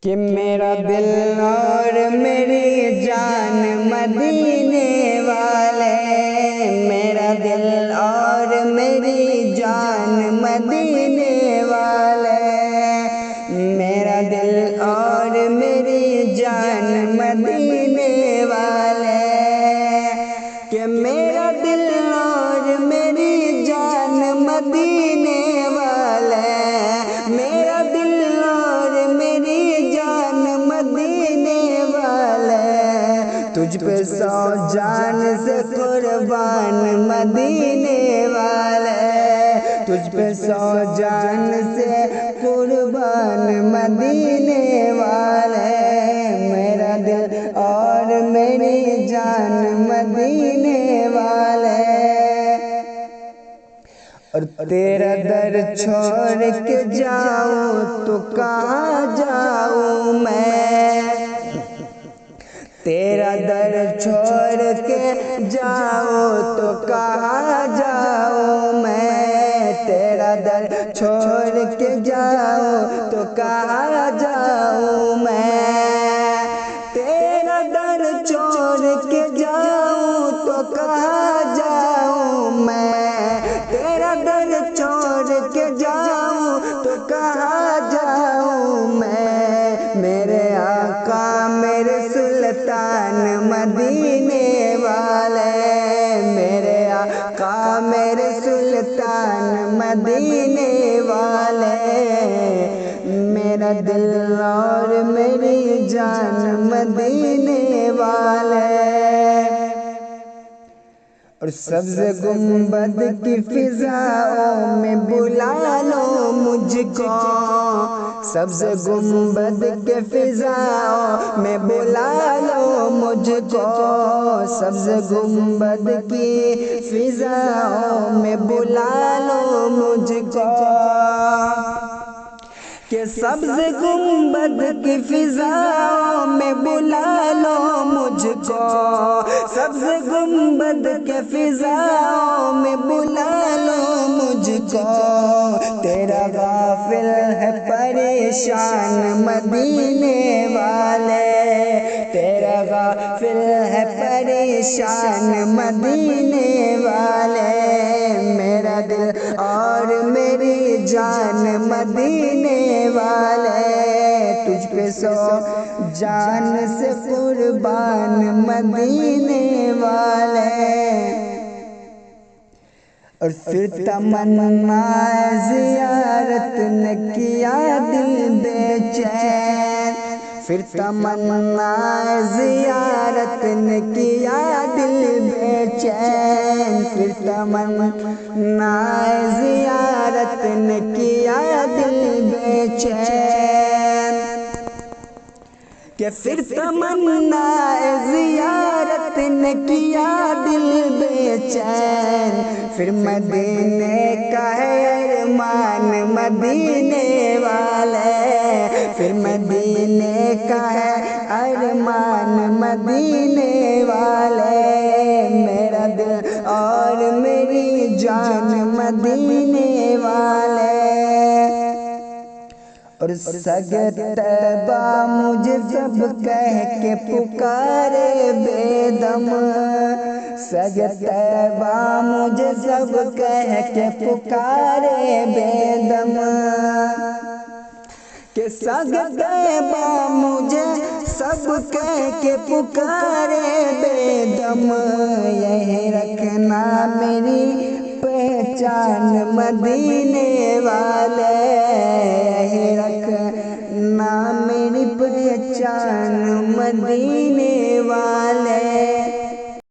کہ میرا دل اور میری جان مدینے والے، میرا دل اور میری جان مدینے والے، میرا دل اور میری جان مدینے والے، کہ میرا دل اور میری جان مدینے والے، میرا دل اور میری جان مدینے والے، تجھ پہ 100 جان سے قربان مدینے والے، تجھ پہ 100 جان سے قربان مدینے والے، میرا دل اور میری جان مدینے والے، اور تیرا در چھوڑ کے جاؤں تو کہاں جاؤں میں، تیرا در چھوڑ کے جاؤں تو کہاں جاؤں میں، تیرا در چھوڑ کے جاؤں تو کہاں جاؤں میں، تیرا در چھوڑ کے جاؤں تو کہاں جاؤں میں، تیرا در چھوڑ کے جاؤں تو کہاں جاؤں میں، میرے آقا میرے سلطان مدینے والے، میرے آقا میرے سلطان مدینے والے، میرا دل اور میری جان مدینے والے، اور سبز گنبد کی فضاؤں میں بلا لو مجھ کو، سبز گنبد کے فضاؤں میں بلا لو مجھ کو، سبز گنبد کی فضاؤں میں بلا لو مجھ کو، کہ سبز گنبد کی فضاؤں میں بلا لو مجھ کو، سبز گنبد کے فضاؤں میں بلا لو مجھ کو، تیرا غافل ہے پریشان مدینے والے، تیرا غافل ہے پریشان مدینے والے، میرا دل اور میری جان مدینے والے، تجھ پہ 100 جان سے قربان مدینے والے، اور پھر تمنا زیارت نے کیا دل بے چین، پھر تمنا زیارت نے کیا دل بے چین، پھر تمنا زیارت نے کیا دل بے چین، کہ پھر تمنا زیارت نے کیا دل بے چین، پھر مدینے کا ہے ارمان مدینے والے، پھر مدینے کا ہے ارمان مدینے والے، میرا دل اور میری جان مدینے والے، اور سگ طیبہ مجھے سب کہہ کے پکارے بے دم، سگ طیبہ مجھے سب کہہ کے پکارے بے دم، کہ سگ طیبہ مجھے سب کہہ کے پکارے بے دم، یہی رکھنا میری پہچان مدینے والے، یہی رکھنا میری پہچان مدینے